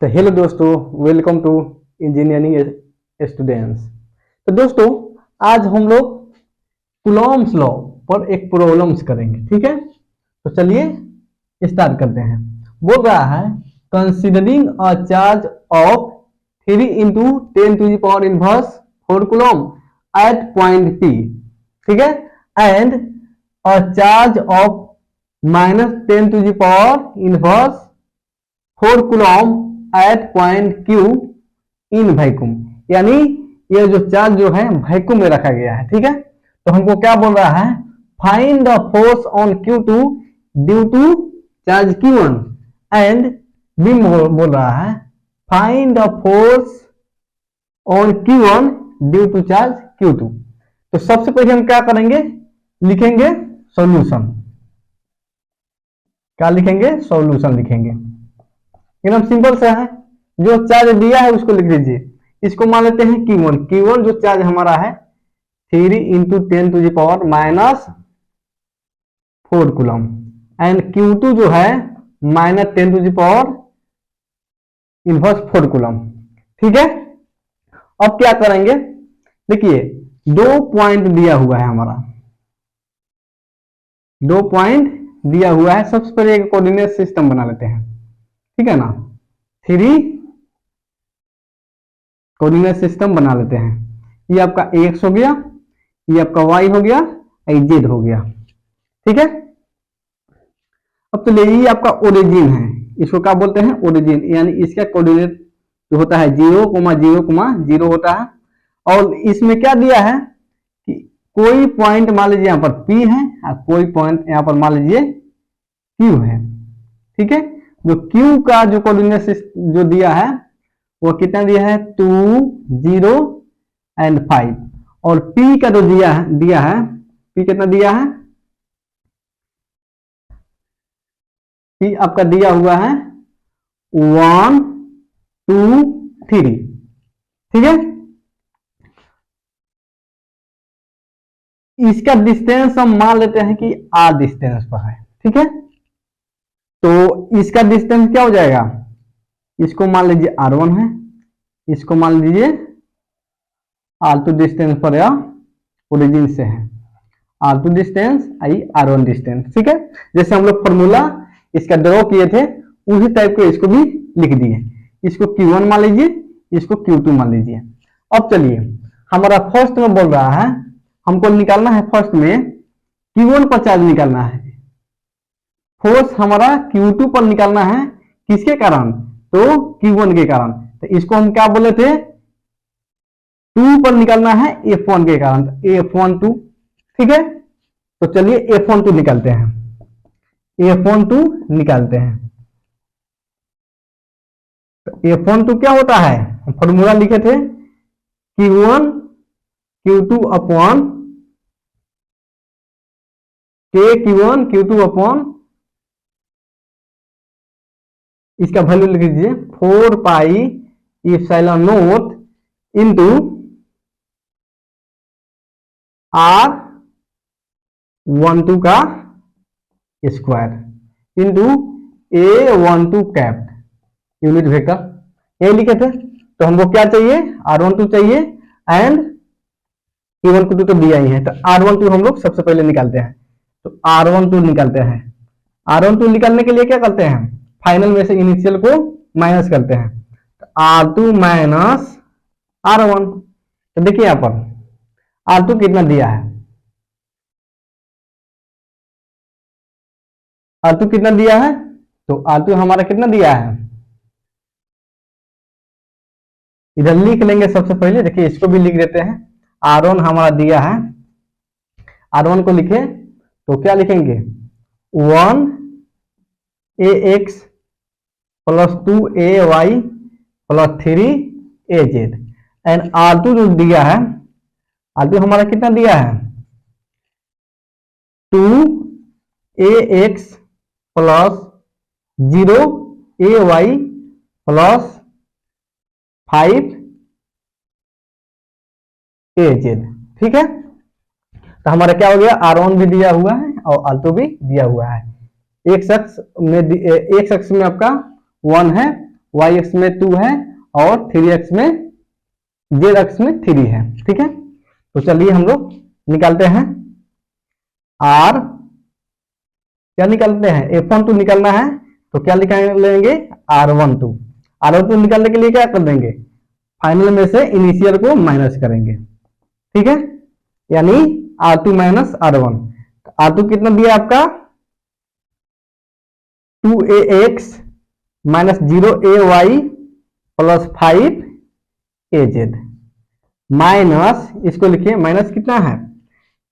तो हेलो दोस्तों, welcome to engineering students. तो दोस्तों, आज हम लोग कूलॉम्स लॉ पर एक प्रॉब्लम्स करेंगे। ठीक है, तो चलिए स्टार्ट करते हैं। बोल रहा है considering a charge of 3 into 10⁻⁴ coulomb at point P, ठीक है, and a charge of -10⁻⁴ coulomb at point Q in vacuum. यानी ये जो चार्ज जो है वैक्यूम में रखा गया है। ठीक है, तो हमको क्या बोल रहा है, find the force on Q2 due to charge Q1 and B बोल रहा है find the force on Q1 due to charge Q2। तो सबसे पहले हम क्या करेंगे, लिखेंगे सॉल्यूशन। क्या लिखेंगे, सॉल्यूशन लिखेंगे। एकदम सिंपल सा है, जो चार्ज दिया है उसको लिख लीजिए। इसको मान लेते हैं Q1। Q1 जो चार्ज हमारा है 3 इंटू 10⁻⁴ कूलम एंड Q2 जो है -10⁻⁴ कूलम। ठीक है, अब क्या करेंगे, देखिए 2 पॉइंट दिया हुआ है हमारा, 2 पॉइंट दिया हुआ है। सबसे पहले एक कोऑर्डिनेट सिस्टम बना लेते हैं। ठीक है ना, 3 कोऑर्डिनेट सिस्टम बना लेते हैं। ये आपका x हो गया, ये आपका y हो गया, ये z हो गया। ठीक है, अब तो ये आपका ओरिजिन है, इसको क्या बोलते हैं, ओरिजिन। यानी इसका कोऑर्डिनेट जो होता है 0,0,0 होता है। और इसमें क्या दिया है कि कोई पॉइंट मान लीजिए यहाँ पर P है और कोई पॉइंट यहाँ पर मान लीजिए Q है। ठीक है, जो Q का जो कोऑर्डिनेट जो दिया है वो कितना दिया है, 2, 0 एंड 5। और P का जो दिया है P कितना दिया है, P आपका दिया हुआ है 1, 2, 3। ठीक है, इसका डिस्टेंस हम मान लेते हैं कि R डिस्टेंस पर है। ठीक है, तो इसका डिस्टेंस क्या हो जाएगा, इसको मान लीजिए R1 है, इसको मान लीजिए R2 डिस्टेंस पर या ओरिजिन से है, R2 डिस्टेंस आई R1 डिस्टेंस। ठीक है, जैसे हम लोग फॉर्मूला इसका ड्रॉ किए थे उसी टाइप के इसको भी लिख दिए। इसको Q1 मान लीजिए, इसको Q2 मान लीजिए। अब चलिए, हमारा फर्स्ट में बोल रहा है हमको निकालना है, फर्स्ट में Q1 पर चार्ज निकालना है। फोर्स हमारा Q2 पर निकालना है, किसके कारण, तो Q1 के कारण। तो इसको हम क्या बोले थे, 2 पर निकालना है F1 के कारण, F12। ठीक है, तो चलिए F12 निकालते हैं, F12 निकालते हैं। तो F12 क्या होता है, फॉर्मूला लिखे थे Q1 Q2 upon Q1 Q2 upon, इसका वैल्यू लिख दीजिए 4 pi epsilon not into R12 का square into A12 cap unit vector, ये लिखे थे। तो हमको क्या चाहिए, R12 चाहिए एंड Q1 Q2 तो दिया ही है। तो R12 हम लोग सबसे पहले निकालते हैं। तो R12 निकालते हैं। R12 निकालने के लिए क्या करते हैं, फाइनल में से इनिशियल को माइनस करते हैं। तो R2 माइनस R1। तो देखिए यहाँ पर R2 कितना दिया है, R2 कितना दिया है, तो R2 हमारा कितना दिया है, इधर लिख लेंगे सबसे पहले। देखिए इसको भी लिख देते हैं, R1 हमारा दिया है, R1 को लिखे तो क्या लिखेंगे, 1AX plus 2AY plus 3AZ and R2 जो दिया है, R2 हमारा कितना दिया है, 2AX plus 0AY plus 5AZ। ठीक है, तो हमारा क्या हो गया, R1 भी दिया हुआ है और R2 भी दिया हुआ है। एक शख्स में आपका 1 है वाई एक्स में 2 है और 3x में जेड एक्स में 3 है। ठीक है, तो चलिए हम लोग निकालते हैं आर, क्या निकालते हैं, F12 निकालना है, तो क्या निकालेंगे, R12। R12 निकालने के लिए क्या कर देंगे, फाइनल में से इनिशियल को माइनस करेंगे। ठीक है, यानी R2 माइनस R1। R2 कितना दिया आपका 2ax minus 0ay plus 5az minus, इसको लिखिए माइनस कितना है,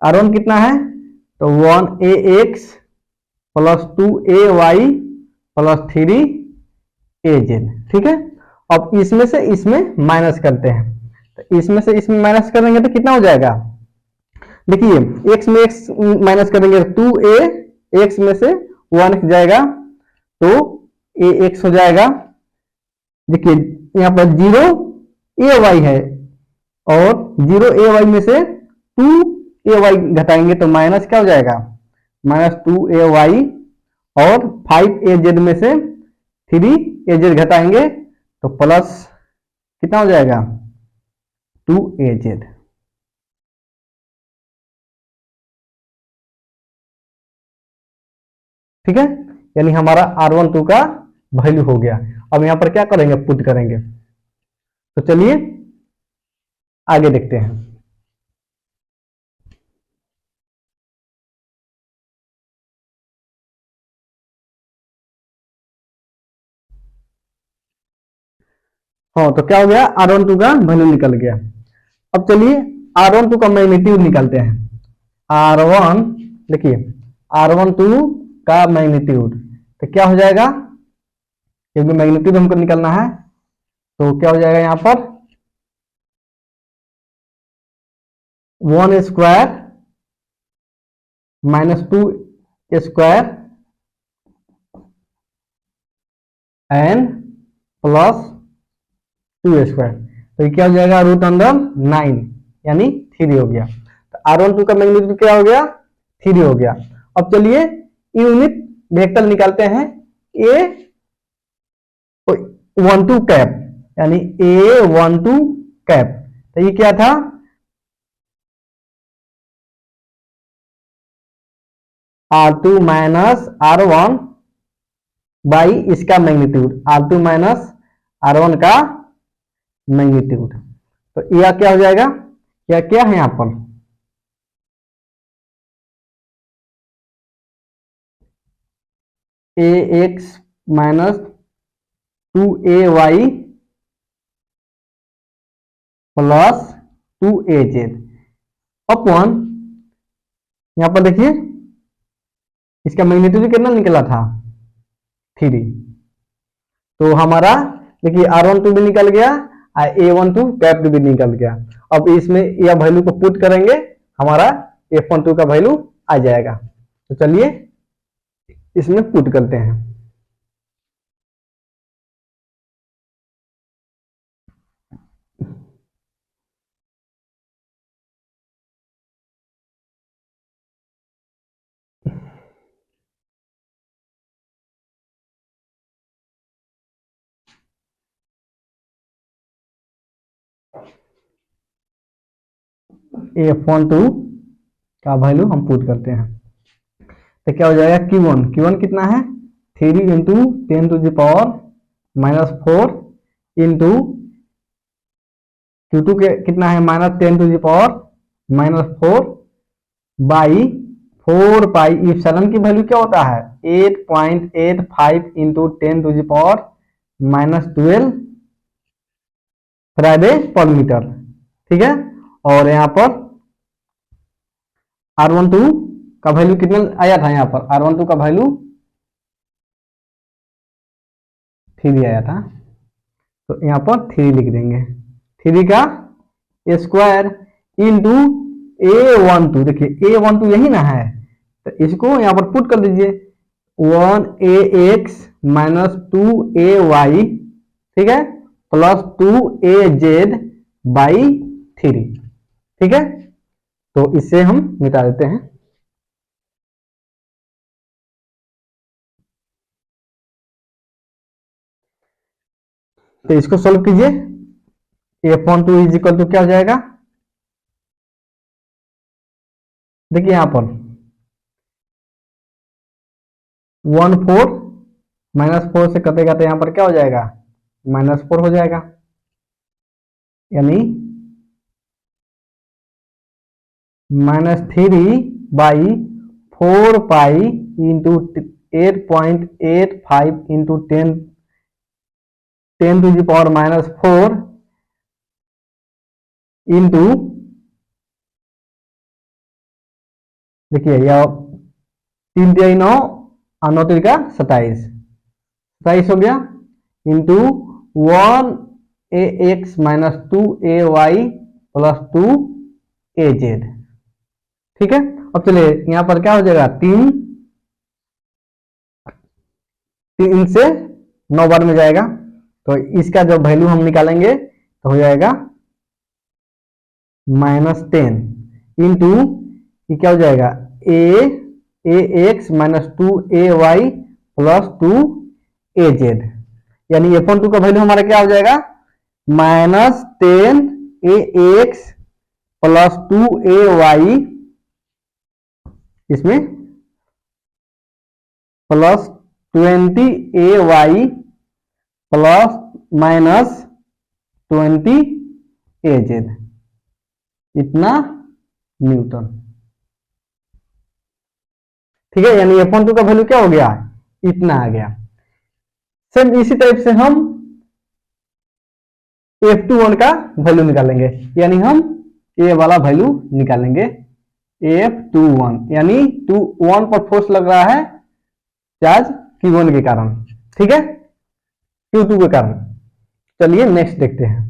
R1 कितना है, तो 1ax plus 2ay plus 3az। ठीक है, अब इसमें से इसमें माइनस करते हैं, तो इसमें से इसमें माइनस करेंगे तो कितना हो जाएगा, देखिए x में x माइनस करेंगे तो 2a, x में से 1x जाएगा तो ax हो जाएगा। देखिए यहाँ पर 0ay है और 0ay में से 2ay घटाएंगे तो माइनस क्या हो जाएगा, माइनस 2ay और 5az में से 3az घटाएंगे तो प्लस कितना हो जाएगा 2az। ठीक है, यानी हमारा R12 का वैल्यू हो गया। अब यहां पर क्या करेंगे, पुट करेंगे। तो चलिए आगे देखते हैं। हाँ, तो क्या हो गया, R12 का वैल्यू निकल गया। अब चलिए R12 का मैग्नीट्यूड निकालते हैं। R1 देखिए, R12 का मैग्नीट्यूड तो क्या हो जाएगा, क्योंकि मैग्नीट्यूड हमको निकालना है, तो क्या हो जाएगा यहां पर 1 square minus 2 square N plus 2 square, तो ये क्या हो जाएगा रूट अंडर 9 यानी 3 हो गया। तो R12 का मैग्नीट्यूड क्या हो गया, 3 हो गया। अब चलिए यूनिट वेक्टर निकालते हैं, A12 कैप यानी A12 कैप, तो ये क्या था, R2 माइनस R1 बाई इसका मैग्नीट्यूड, R2 माइनस R1 का मैग्नीट्यूड। तो यह क्या हो जाएगा, क्या क्या है यहां पर, ax minus 2ay plus 2az upon, यहां पर देखिए इसका मैग्नीट्यूड कितना निकला था 3, तो हमारा देखिए R12 भी निकल गया, A12 कैप भी निकल गया। अब इसमें यह वैल्यू को पुट करेंगे, हमारा F12 का वैल्यू आ जाएगा। तो चलिए इसमें पुट करते हैं। F12 का वैल्यू हम पुट करते हैं, तो क्या हो जाएगा Q1 कितना है 3 into 10 to the power minus 4 into Q2 के कितना है minus 10 to the power minus 4 by 4 pi, epsilon की वैल्यू क्या होता है 8.85 into 10 to the power minus 12 faraday per metre. ठीक है, और यहाँ पर R12 का वैल्यू कितना आया था, यहाँ पर R12 का वैल्यू 3 आया था, तो यहाँ पर 3 लिख देंगे, 3 का स्क्वायर इंटू A12, देखिए A12 यही ना है, तो इसको यहाँ पर पुट कर दीजिए 1ax माइनस 2ay, ठीक है, प्लस 2az बाई 3। ठीक है, तो इससे हम मिटा देते हैं। तो इसको सोल्व कीजिए। f12 इज इक्वल टू क्या हो जाएगा, देखिए यहां पर 1 4 -4 से कटेगा तो यहां पर क्या हो जाएगा, -4 हो जाएगा, यानी -3/4 पाई इंटू 8.85 इंटू 10⁻⁻4 इंटू, देखिए यह 3×9 और 9×27 हो गया, इंटू 1ax-2ay प्लस 2az। ठीक है, अब चलिए यहां पर क्या हो जाएगा, 3 से 9 बार में जाएगा, तो इसका जब वैल्यू हम निकालेंगे तो हो जाएगा -10 इंटू, ये क्या हो जाएगा, ax-2ay प्लस 2az, यानी f12 का वैल्यू हमारा क्या हो जाएगा, -10ax प्लस 2ay, इसमें प्लस 20ay प्लस -20az, इतना न्यूटन। ठीक है, यानी f12 का वैल्यू क्या हो गया, इतना आ गया। सेम इसी टाइप से हम f21 का वैल्यू निकालेंगे, यानी हम ये वाला वैल्यू निकालेंगे f21, यानी 1 पर फोर्स लग रहा है चार्ज Q1 के कारण, ठीक है, Q2 के कारण। चलिए नेक्स्ट देखते हैं।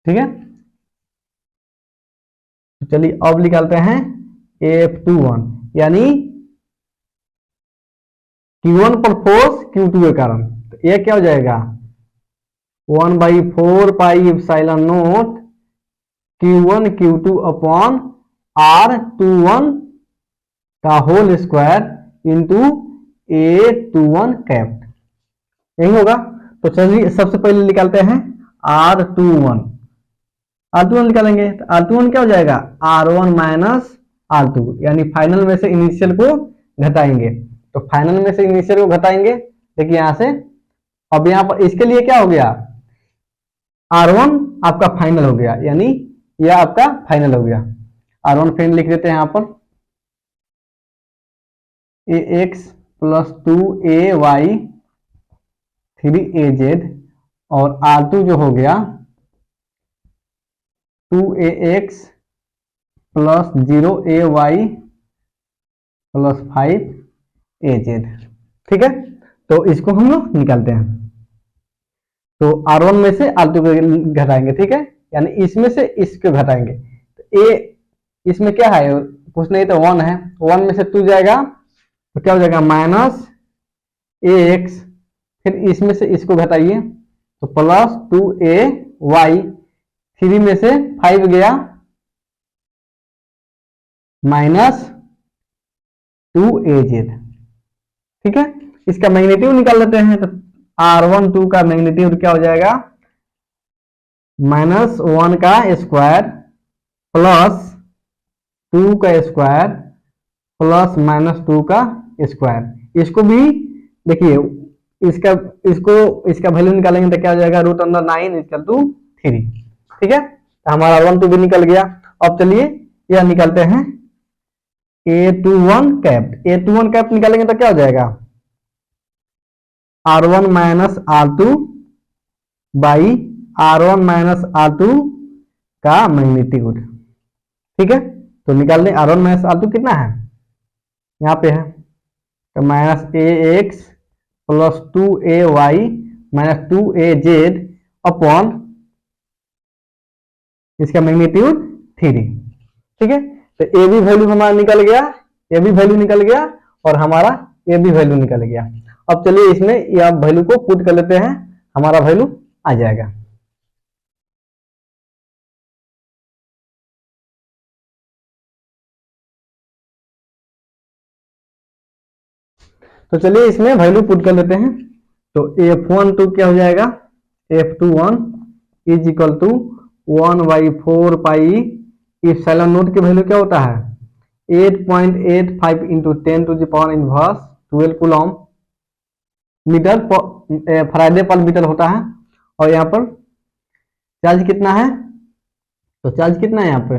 ठीक है, तो चलिए अब निकालते हैं f21, यानी Q1 पर फोर्स Q2 के कारण, तो ये क्या हो जाएगा, 1/4 pi epsilon not Q1 Q2 upon R21 का whole square into A21 cap, यही होगा। तो चलिए सबसे पहले निकालते हैं R21 निकालेंगे, तो R21 क्या हो जाएगा, R1 माइनस R2, यानी फाइनल में से इनिशियल को घटाएंगे, तो फाइनल में से इनिशियल को घटाएंगे, देखिए यहां से। अब यहां पर इसके लिए क्या हो गया, R1 आपका फाइनल हो गया, यानी यह आपका फाइनल हो गया। R1 फिर लिख देते हैं यहां पर ax प्लस 2ay 3az, और R2 जो हो गया 2ax plus 0ay plus 5az। ठीक है, तो इसको हम लोग निकालते हैं, तो R1 में से R2 को घटाएंगे, ठीक है, यानी इसमें से इसको घटाएंगे, तो a इसमें क्या है, कुछ नहीं तो 1 है, 1 में से 2 जाएगा तो क्या हो जाएगा, -ax, फिर इसमें से इसको घटाइए तो प्लस 2ay, 3 में से 5 गया -2az। ठीक है, इसका मैग्नीट्यूड निकाल लेते हैं, तो R12 का मैग्नीट्यूड क्या हो जाएगा, -1 का स्क्वायर प्लस 2 का स्क्वायर प्लस -2 का स्क्वायर। इसको भी देखिए, इसका वैल्यू निकालेंगे तो क्या हो जाएगा, √9 = 3। ठीक है, तो हमारा R12 भी निकल गया। अब चलिए यह निकालते हैं A21 कैप। A21 कैप निकालेंगे तो क्या हो जाएगा, R1 minus R2 by R1 minus R2 का मैग्नीट्यूड। ठीक है, तो निकाल लें, R1 माइनस R2 कितना है, यहाँ पे है, तो -ax plus 2ay minus 2az upon इसका मैग्नीट्यूड 3। ठीक है, तो ए भी वैल्यू हमारा निकल गया, ए भी वैल्यू निकल गया और हमारा ए भी वैल्यू निकल गया। अब चलिए इसमें या वैल्यू को पुट कर लेते हैं, हमारा वैल्यू आ जाएगा। तो चलिए इसमें वैल्यू पुट कर लेते हैं। तो F12 क्या हो जाएगा, F21 is equal to 1/4 pi epsilon naught की वैल्यू क्या होता है 8.85 into 10 to the power inverse 12 coulomb metre faraday per metre होता है। और यहाँ पर चार्ज कितना है, तो चार्ज कितना है यहाँ पे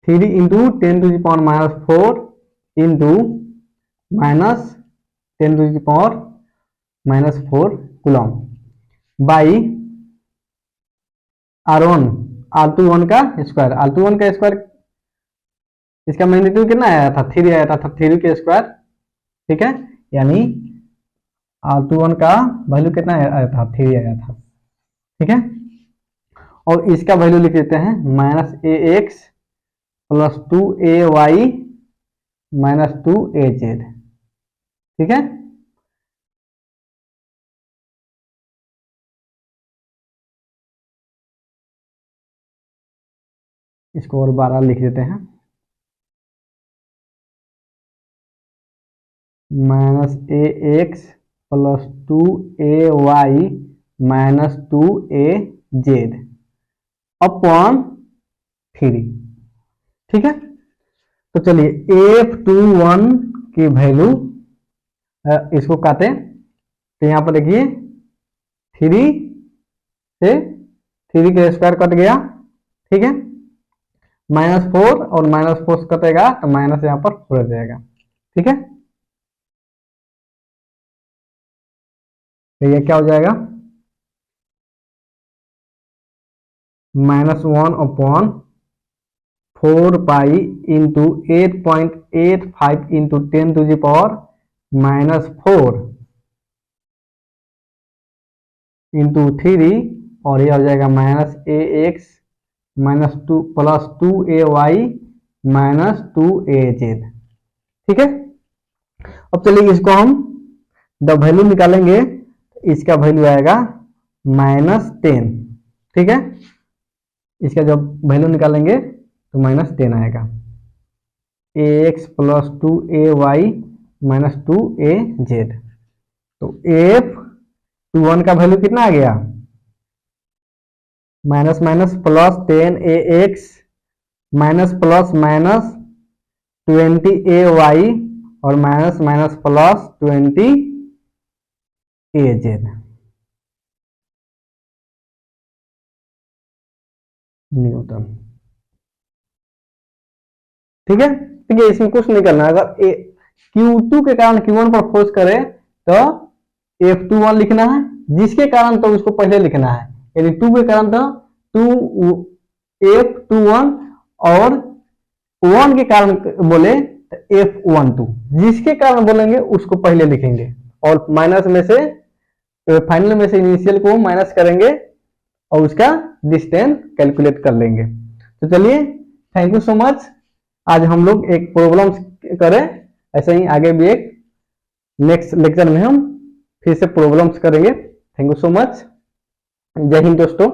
3 into 10 to the power -4 into -10 to the power -4 coulomb by R21 का स्क्वायर। R21 का स्क्वायर इसका मैग्नीट्यूड कितना आया था 3 आया था, 3 के स्क्वायर। ठीक है, यानी R21 का वैल्यू कितना आया था 3 आया था। ठीक है, और इसका वैल्यू लिख देते हैं -ax plus 2ay minus 2az। ठीक है, इसको और 12 लिख देते हैं -ax plus 2ay minus 2az upon 3। ठीक है, तो चलिए F21 की वैल्यू इसको काटे तो यहाँ पर देखिए 3 से 3 के स्क्वायर कट गया। ठीक है, -4 और -4 से कटेगा तो माइनस यहाँ पर 4 जाएगा। ठीक है, तो ये क्या हो जाएगा -1 upon 4 pi into 8.85 into 10 to the power -4 into 3 और ये हो जाएगा -ax minus 2 plus 2ay minus 2az। ठीक है, अब चलिए इसको हम द वैल्यू निकालेंगे, इसका वैल्यू आएगा -10। ठीक है, इसका जब वैल्यू निकालेंगे तो -10 आएगा ax plus 2ay minus 2az। तो F21 का वैल्यू कितना आ गया minus minus plus 10ax minus plus minus 20ay और minus minus plus 20az Newton. ठीक है, ठीक है, इसमें कुछ नहीं करना। अगर Q2 के कारण Q1 पर फोर्स करे तो F21 लिखना है, जिसके कारण तो उसको पहले लिखना है, यानी 2 के कारण तो 2F21 और 1 के कारण बोले तो F12, जिसके कारण बोलेंगे उसको पहले लिखेंगे और माइनस में से फाइनल में से इनिशियल को माइनस करेंगे और उसका डिस्टेंस कैलकुलेट कर लेंगे। तो चलिए, थैंक यू सो मच। आज हम लोग एक प्रॉब्लम करें, ऐसे ही आगे भी एक नेक्स्ट लेक्चर में हम फिर से प्रॉब्लम्स करेंगे। Thank you so much. जय हिंद दोस्तों।